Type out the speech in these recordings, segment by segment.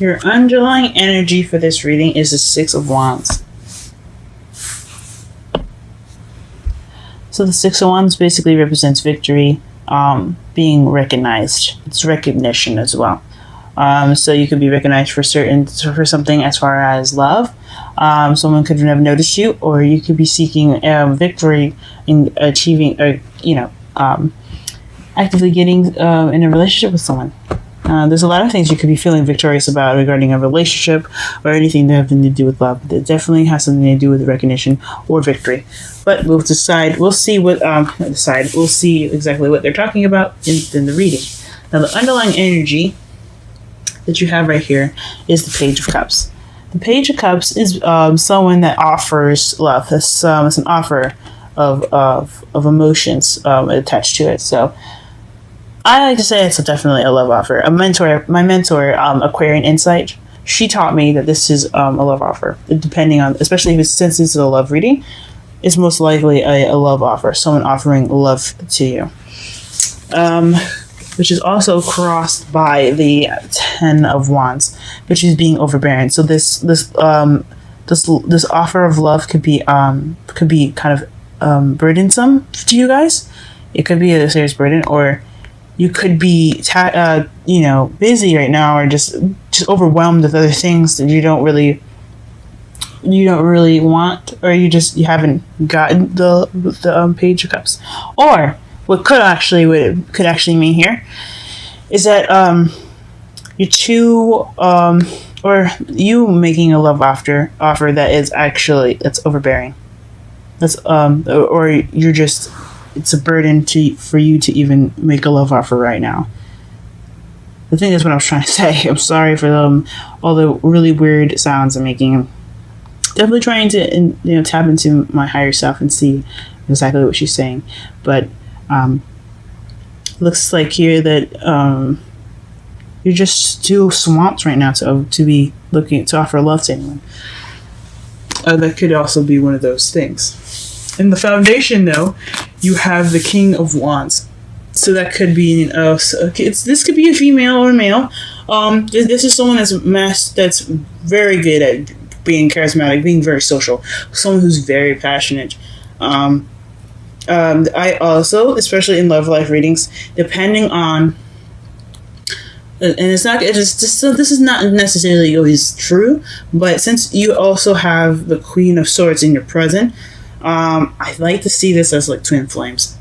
Your underlying energy for this reading is the Six of Wands. So the Six of Wands basically represents victory, being recognized. It's recognition as well. So you could be recognized for something as far as love. Someone could have noticed you, or you could be seeking victory in achieving, or actively getting in a relationship with someone. There's a lot of things you could be feeling victorious about regarding a relationship or anything that have to do with love. It definitely has something to do with recognition or victory. But we'll decide. We'll see what We'll see exactly what they're talking about in the reading. Now, the underlying energy that you have right here is the Page of Cups. The Page of Cups is someone that offers love. It's an offer of emotions attached to it. So I like to say it's definitely a love offer. My mentor, Aquarian Insight, she taught me that this is a love offer. Depending on, especially since this is a love reading, it's most likely a love offer. Someone offering love to you, which is also crossed by the Ten of Wands, which is being overbearing. So this offer of love could be kind of burdensome to you guys. It could be a serious burden, or you could be, busy right now, or just overwhelmed with other things that you don't really want, or you haven't gotten the Page of Cups. Or what it could actually mean here is that you're too, or you making a love offer that's overbearing. That's or you're just. It's a burden for you to even make a love offer right now. I think that's what I was trying to say. I'm sorry for all the really weird sounds I'm making. I'm definitely trying to tap into my higher self and see exactly what she's saying. But looks like here that you're just too swamped right now to be looking to offer love to anyone. That could also be one of those things. In the foundation, though, you have the King of Wands. So that could be this could be a female or a male. This is someone that's very good at being charismatic, being very social. Someone who's very passionate. I also, especially in love life readings, depending on, and this is not necessarily always true, but since you also have the Queen of Swords in your present, I like to see this as like twin flames,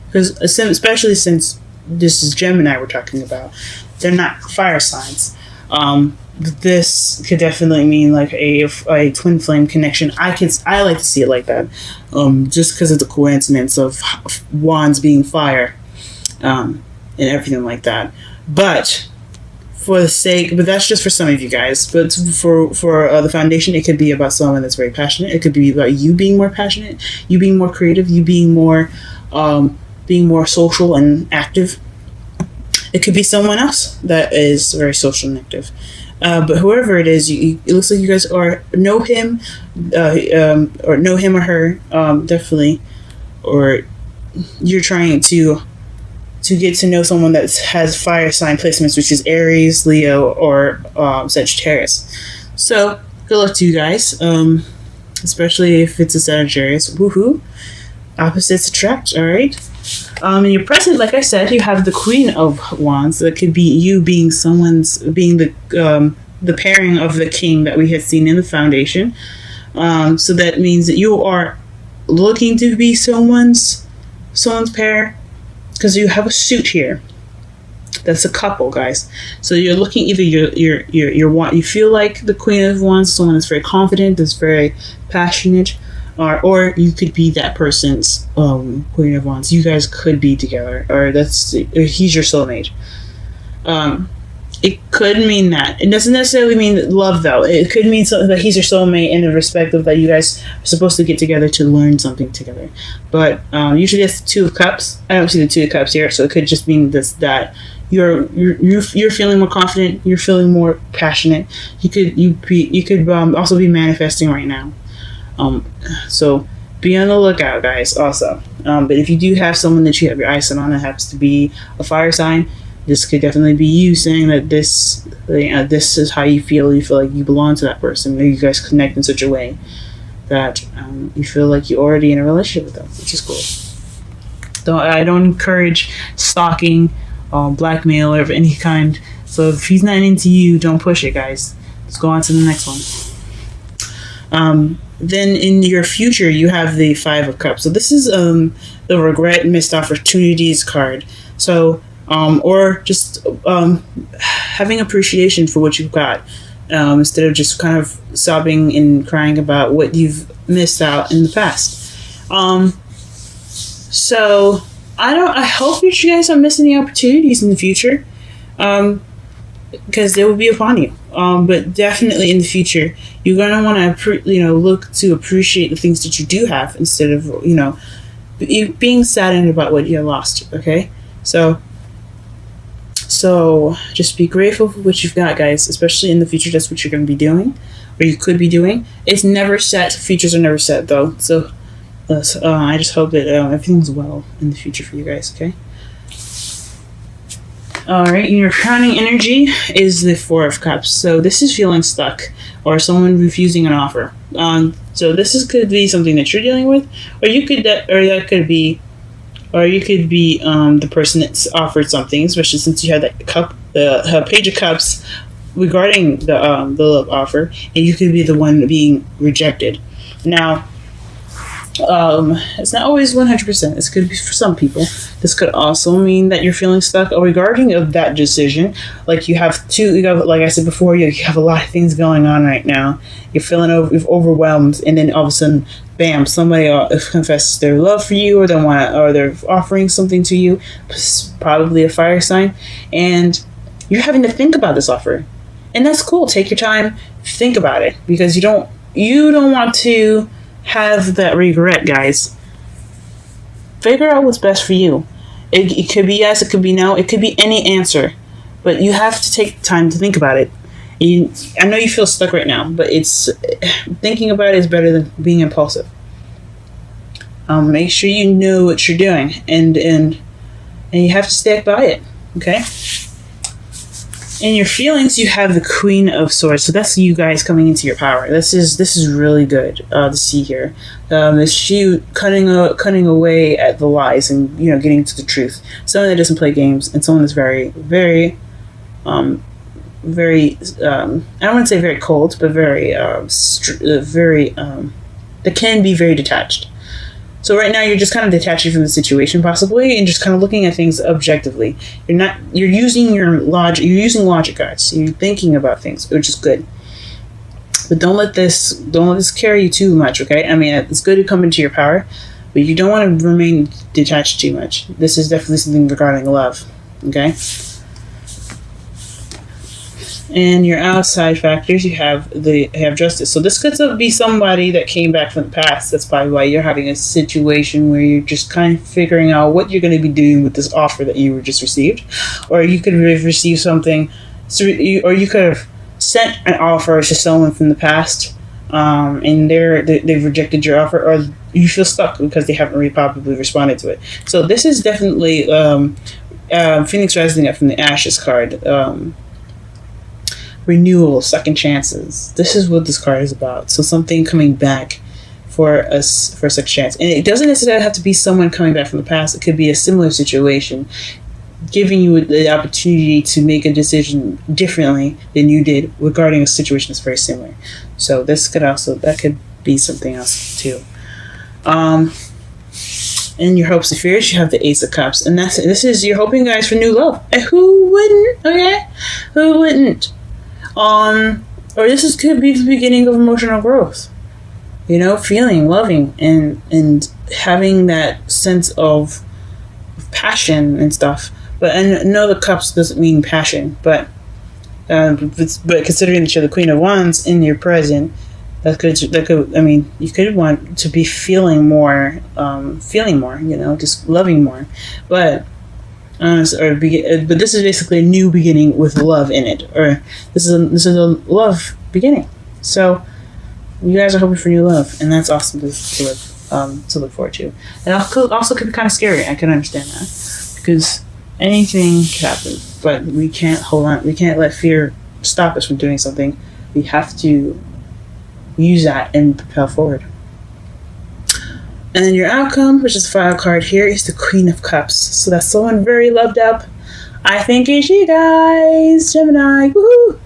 because especially since this is Gemini we're talking about, they're not fire signs. This could definitely mean like a twin flame connection. I like to see it like that, just because of the coincidence of wands being fire, and everything like that. But but that's just for some of you guys. But for the foundation, it could be about someone that's very passionate. It could be about you being more passionate, you being more creative, you being more social and active. It could be someone else that is very social and active. But whoever it is, it looks like you guys know him or her, definitely, or you're trying to get to know someone that has fire sign placements, which is Aries, Leo, or Sagittarius. So good luck to you guys, especially if it's a Sagittarius. Woohoo! Opposites attract. All right. In your present, like I said, you have the Queen of Wands. That could be you being the pairing of the King that we had seen in the foundation. So that means that you are looking to be someone's pair, because you have a suit here. That's a couple, guys. So you're looking, either you feel like the Queen of Wands, someone that's very confident, that's very passionate, or you could be that person's Queen of Wands. You guys could be together, or he's your soulmate. It could mean that. It doesn't necessarily mean love, though. It could mean something that he's your soulmate in the respect of that you guys are supposed to get together to learn something together. But usually that's the Two of Cups. I don't see the Two of Cups here, so it could just mean that you're feeling more confident. You're feeling more passionate. You could also be manifesting right now. So be on the lookout, guys. Also, but if you do have someone that you have your eyes set on that happens to be a fire sign, This could definitely be you saying that this is how you feel. You feel like you belong to that person. Maybe you guys connect in such a way that you feel like you're already in a relationship with them, which is cool. I don't encourage stalking, blackmail, or of any kind. So if he's not into you, don't push it, guys. Let's go on to the next one. Then in your future, you have the Five of Cups. So this is the regret, missed opportunities card. So or just having appreciation for what you've got, instead of just kind of sobbing and crying about what you've missed out in the past. So I hope you guys don't miss any opportunities in the future, because they will be upon you. But definitely in the future, you're gonna want to look to appreciate the things that you do have, instead of being saddened about what you lost. Okay, so just be grateful for what you've got, guys. Especially in the future, that's what you're going to be doing, or you could be doing. It's never set. Futures are never set, though. So I just hope that everything's well in the future for you guys. Okay. All right. Your crowning energy is the Four of Cups. So this is feeling stuck, or someone refusing an offer. So this could be something that you're dealing with, or you could could be the person that's offered something, especially since you had that the Page of Cups regarding the love offer, and you could be the one being rejected. Now, it's not always 100%. This could be for some people. This could also mean that you're feeling stuck regarding of that decision. Like like I said before, you have a lot of things going on right now. You're feeling overwhelmed, and then all of a sudden, bam! Somebody confesses their love for you, or they're offering something to you, probably a fire sign, and you're having to think about this offer, and that's cool. Take your time, think about it, because you don't want to have that regret, guys. Figure out what's best for you. It could be yes, it could be no, it could be any answer, but you have to take time to think about it. I know you feel stuck right now, but thinking about it is better than being impulsive. Make sure you know what you're doing, and you have to stick by it. Okay. In your feelings, you have the Queen of Swords. So that's you guys coming into your power. This is really good to see here. It's you cutting away at the lies and getting to the truth. Someone that doesn't play games, and someone that's very, very, very. I don't want to say very cold, but very, that can be very detached. So right now you're just kind of detaching from the situation possibly, and just kind of looking at things objectively. You're using your logic. You're using logic, guys. So you're thinking about things, which is good. But don't let this carry you too much. Okay. I mean, it's good to come into your power, but you don't want to remain detached too much. This is definitely something regarding love. Okay. And your outside factors, you have Justice. So this could be somebody that came back from the past. That's probably why you're having a situation where you're just kind of figuring out what you're going to be doing with this offer that you just received. Or you could have received something, or you could have sent an offer to someone from the past, and they've rejected your offer, or you feel stuck because they haven't probably responded to it. So this is definitely Phoenix rising up from the Ashes card. Renewal, second chances. This is what this card is about. So something coming back for a second chance. And it doesn't necessarily have to be someone coming back from the past. It could be a similar situation, giving you the opportunity to make a decision differently than you did regarding a situation that's very similar. So that could be something else too. In your hopes and fears, you have the Ace of Cups. And this is you're hoping, guys, for new love. And who wouldn't? Okay? Who wouldn't? Or this could be the beginning of emotional growth. Feeling, loving, and having that sense of passion and stuff. But I know the cups doesn't mean passion, but considering that you're the Queen of Wands in your present, that could you could want to be feeling more, just loving more, but. But this is basically a new beginning with love in it, or this is a love beginning. So you guys are hoping for new love, and that's awesome to look forward to. And also could be kind of scary. I can understand that, because anything could happen. but we can't hold on. We can't let fear stop us from doing something. We have to use that and propel forward. And then your outcome, which is the final card here, is the Queen of Cups. So that's someone very loved up. I think it's you guys, Gemini. Woohoo!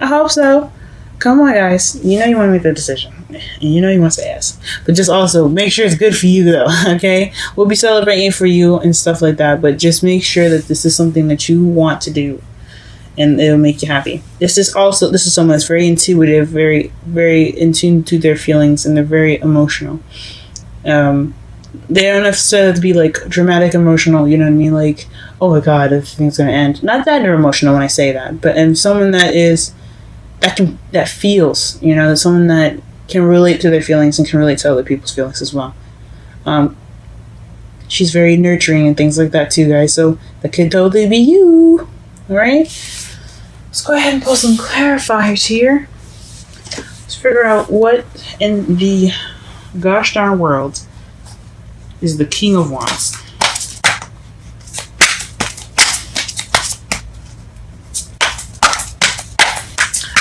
I hope so. Come on, guys. You know you want to make the decision. And you know you want to say yes. But just also make sure it's good for you, though, okay? We'll be celebrating for you and stuff like that, but just make sure that this is something that you want to do and it'll make you happy. This is someone that's very intuitive, very, very in tune to their feelings, and they're very emotional. They don't necessarily be like dramatic emotional, you know what I mean? Like, oh my God, everything's going to end. Not that they're emotional when I say that, but and someone that feels, you know, someone that can relate to their feelings and can relate to other people's feelings as well. She's very nurturing and things like that too, guys. So that could totally be you. All right. Let's go ahead and pull some clarifiers here. Let's figure out what in the gosh darn world is the King of Wands.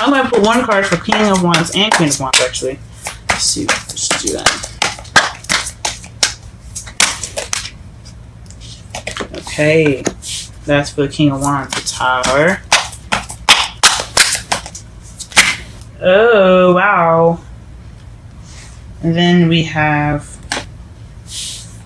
I'm going to put one card for King of Wands and Queen of Wands, actually. Let's see. Let's do that. Okay. That's for the King of Wands, the Tower. Oh, wow. And then we have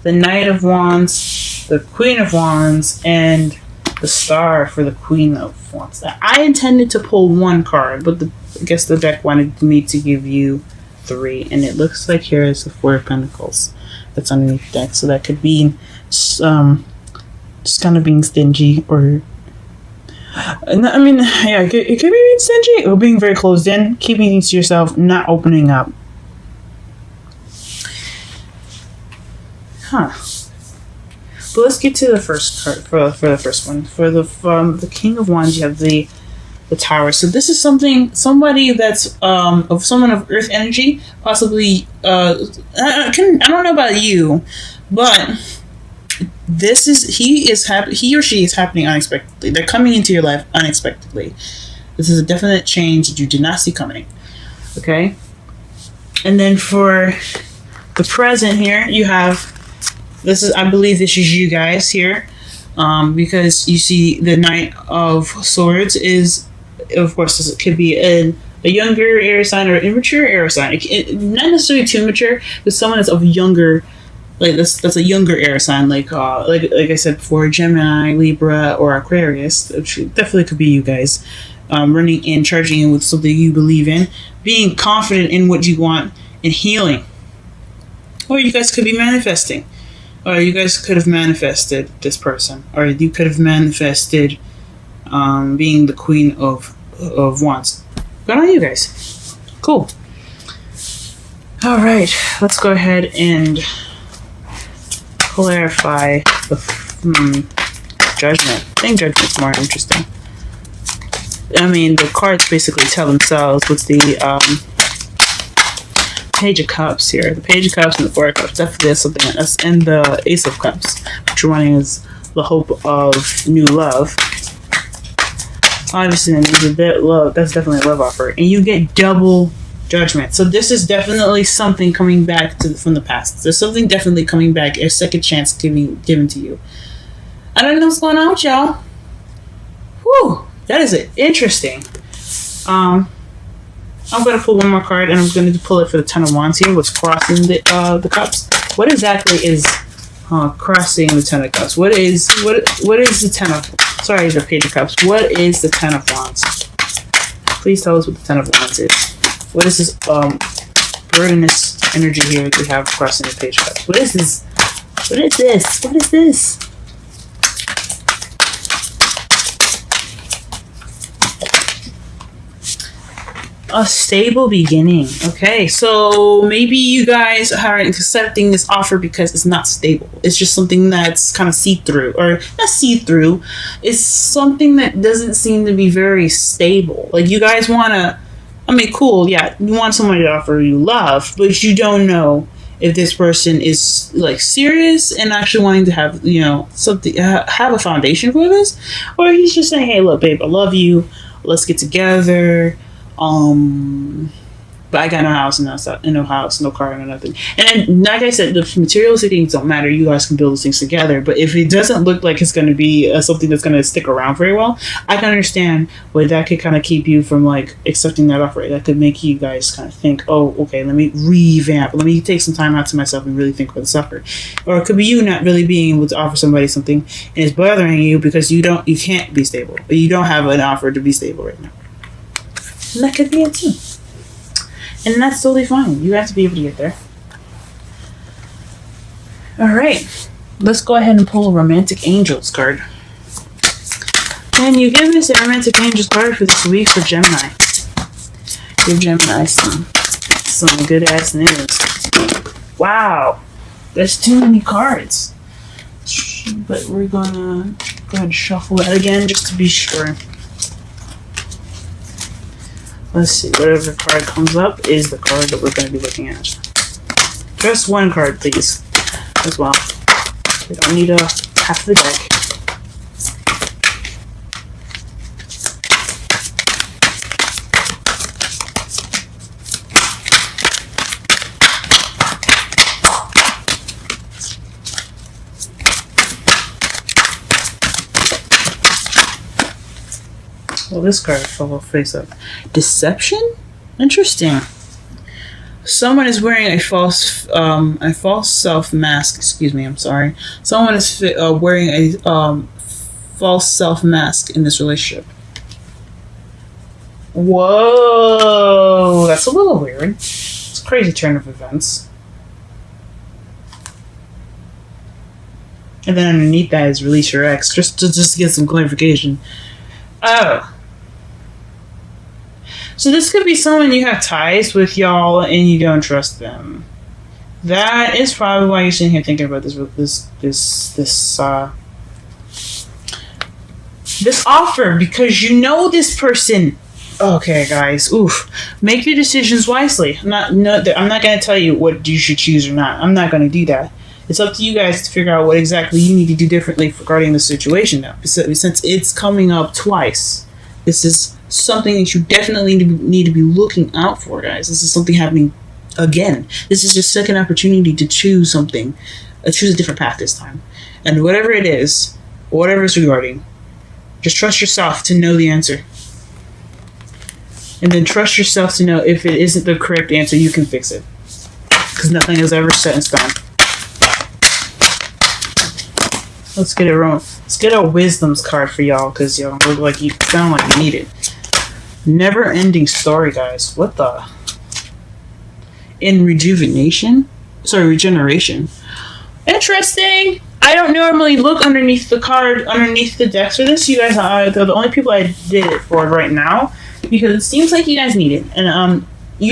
the Knight of Wands, the Queen of Wands, and the Star for the Queen of Wands. I intended to pull one card, but I guess the deck wanted me to give you 3, and it looks like here is the 4 of Pentacles that's underneath the deck. So that could be just kind of being stingy, or I mean, yeah, it could be being stingy or being very closed in, keeping things to yourself, not opening up. Huh. But let's get to the first card for the first one. For the King of Wands, you have the Tower. So this is somebody that's someone of Earth energy, possibly. I don't know about you, but he or she is happening unexpectedly. They're coming into your life unexpectedly. This is a definite change that you did not see coming. Okay, and then for the present here, you have. I believe this is you guys here, because you see the Knight of Swords is, of course, it could be a younger air sign or immature air sign. Not necessarily too mature, but someone that's of younger, like that's a younger air sign, like I said before, Gemini, Libra, or Aquarius. Which definitely could be you guys, running in, charging in with something you believe in, being confident in what you want, and healing. Or you guys could be manifesting. Or you guys could have manifested this person. Or you could have manifested being the Queen of Wands. Good on you guys. Cool. Alright, let's go ahead and clarify the Judgment. I think Judgment's more interesting. I mean, the cards basically tell themselves with the Page of Cups here. The Page of Cups and the 4 of Cups. Definitely is something like this. And the Ace of Cups, which you're wanting is the hope of new love. Obviously, that means a bit love. That's definitely a love offer. And you get double Judgment. So this is definitely something coming back from the past. There's something definitely coming back. A second chance given to you. I don't know what's going on with y'all. Whew. That is it. Interesting. I'm going to pull one more card, and I'm going to pull it for the Ten of Wands here. What's crossing the cups? What exactly is crossing the Ten of Cups? What is the Ten of... Sorry, the Page of Cups. What is the Ten of Wands? Please tell us what the Ten of Wands is. What is this burdenous energy here that we have crossing the Page of Cups? What is this? What is this? What is this? A stable beginning. Okay, so maybe you guys are accepting this offer because it's not stable. It's just something that's kind of see-through, or not see-through. It's something that doesn't seem to be very stable. Like, you guys want to, I mean, cool, yeah, you want somebody to offer you love, but you don't know if this person is like serious and actually wanting to have, you know, something, have a foundation for this, or he's just saying, hey, look, babe, I love you, let's get together, but I got no house and no house, no car, no nothing. And then, like I said, the materialistic things don't matter. You guys can build those things together. But if it doesn't look like it's going to be something that's going to stick around very well, I can understand why that could kind of keep you from like accepting that offer. That could make you guys kind of think, oh, okay, let me revamp. Let me take some time out to myself and really think about the offer. Or it could be you not really being able to offer somebody something and it's bothering you because you can't be stable. Or you don't have an offer to be stable right now. And that could be it too. And that's totally fine. You have to be able to get there. Alright. Let's go ahead and pull a Romantic Angels card. Can you give us a Romantic Angels card for this week for Gemini? Give Gemini some good ass news. Wow. There's too many cards. But we're gonna go ahead and shuffle that again just to be sure. Let's see, whatever card comes up is the card that we're going to be looking at. Just one card, please, as well. We don't need half the deck. Well, this card fell face up. Deception? Interesting. Someone is wearing a false self mask. Excuse me, I'm sorry. Someone is wearing a false self mask in this relationship. Whoa, that's a little weird. It's a crazy turn of events. And then underneath that is release your ex, just to get some clarification. Oh. So this could be someone you have ties with, y'all, and you don't trust them. That is probably why you're sitting here thinking about this offer, because you know this person. Okay, guys. Oof. Make your decisions wisely. I'm not going to tell you what you should choose or not. I'm not going to do that. It's up to you guys to figure out what exactly you need to do differently regarding the situation now. Since it's coming up twice, this is something that you definitely need to be looking out for, guys. This is something happening again. This is your second opportunity to choose something. Choose a different path this time. And whatever it is, whatever it's regarding, just trust yourself to know the answer. And then trust yourself to know if it isn't the correct answer, you can fix it. Because nothing is ever set in stone. Let's get it wrong. Let's get a wisdom's card for y'all, because y'all look like you sound like you need it. Never-ending story, guys. What the? In rejuvenation? Sorry, regeneration. Interesting. I don't normally look underneath the card, underneath the decks for this. You guys are the only people I did it for right now, because it seems like you guys need it. And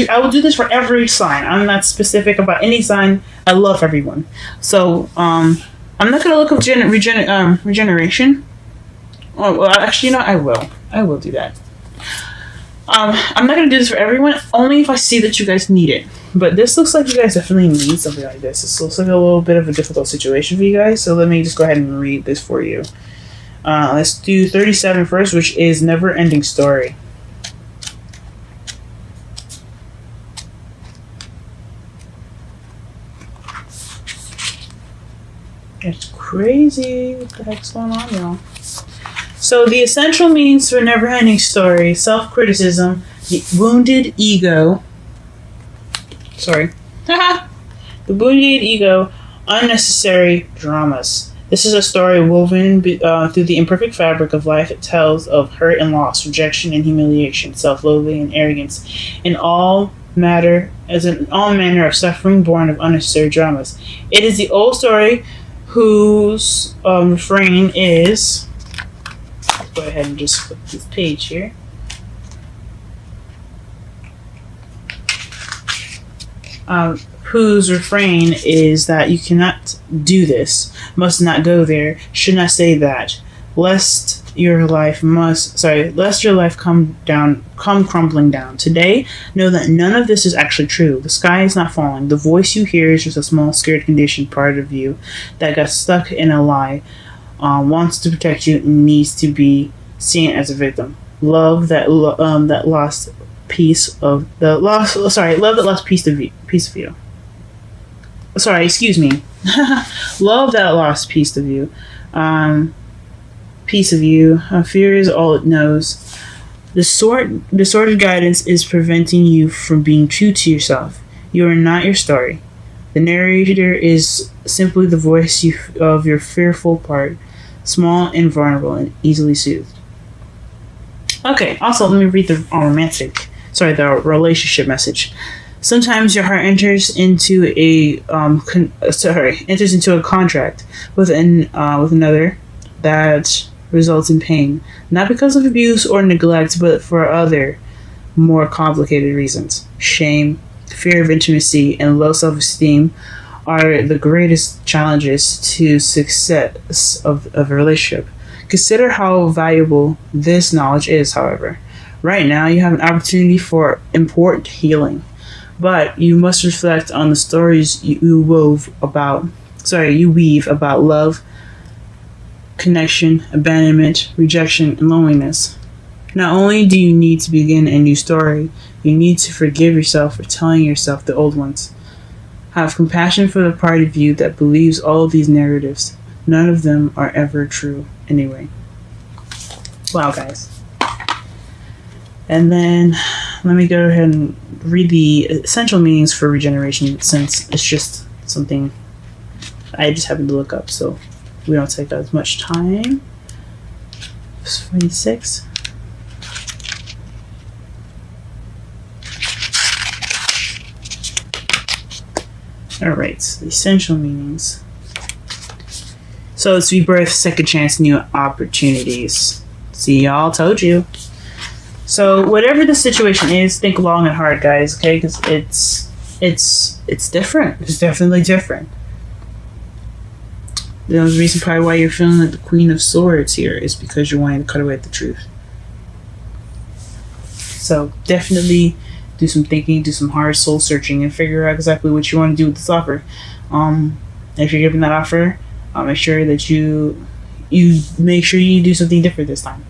I will do this for every sign. I'm not specific about any sign. I love everyone. So, I'm not going to look up regeneration. Oh, well, actually, you know, I will. I will do that. I'm not going to do this for everyone, only if I see that you guys need it. But this looks like you guys definitely need something like this. This looks like a little bit of a difficult situation for you guys, so let me just go ahead and read this for you. Let's do 37 first, which is Never-Ending Story. It's crazy. What the heck's going on, y'all? So the essential meanings for Never-Ending Story: self-criticism, the wounded ego. Sorry. The wounded ego, unnecessary dramas. This is a story woven through the imperfect fabric of life. It tells of hurt and loss, rejection and humiliation, self-loathing and arrogance, and all manner of suffering born of unnecessary dramas. It is the old story whose refrain is, let's go ahead and just flip this page here. Whose refrain is that you cannot do this, must not go there, should not say that, lest lest your life come crumbling down. Today, know that none of this is actually true. The sky is not falling. The voice you hear is just a small, scared, conditioned part of you that got stuck in a lie, wants to protect you, and needs to be seen as a victim. Love that lost piece of the lost. Sorry, love that lost piece of you. Sorry, excuse me. Love that lost piece of you. Piece of you. Fear is all it knows. Distorted guidance is preventing you from being true to yourself. You are not your story. The narrator is simply the voice of your fearful part, small and vulnerable and easily soothed. Okay, also let me read the relationship message. Sometimes your heart enters into a contract with another that results in pain, not because of abuse or neglect, but for other, more complicated reasons. Shame, fear of intimacy, and low self-esteem are the greatest challenges to success of a relationship. Consider how valuable this knowledge is, however. Right now, you have an opportunity for important healing, but you must reflect on the stories you weave about love, connection, abandonment, rejection, and loneliness. Not only do you need to begin a new story, you need to forgive yourself for telling yourself the old ones. Have compassion for the part of you that believes all of these narratives. None of them are ever true anyway. Wow, guys. And then let me go ahead and read the essential meanings for regeneration, since it's just something I just happened to look up, so we don't take as much time. 46. Alright, so the essential meanings. So it's rebirth, second chance, new opportunities. See, y'all, told you. So whatever the situation is, think long and hard, guys, okay? Because it's different. It's definitely different. The reason probably why you're feeling like the Queen of Swords here is because you're wanting to cut away at the truth. So definitely do some thinking, do some hard soul searching, and figure out exactly what you want to do with this offer. If you're giving that offer, make sure that you make sure you do something different this time.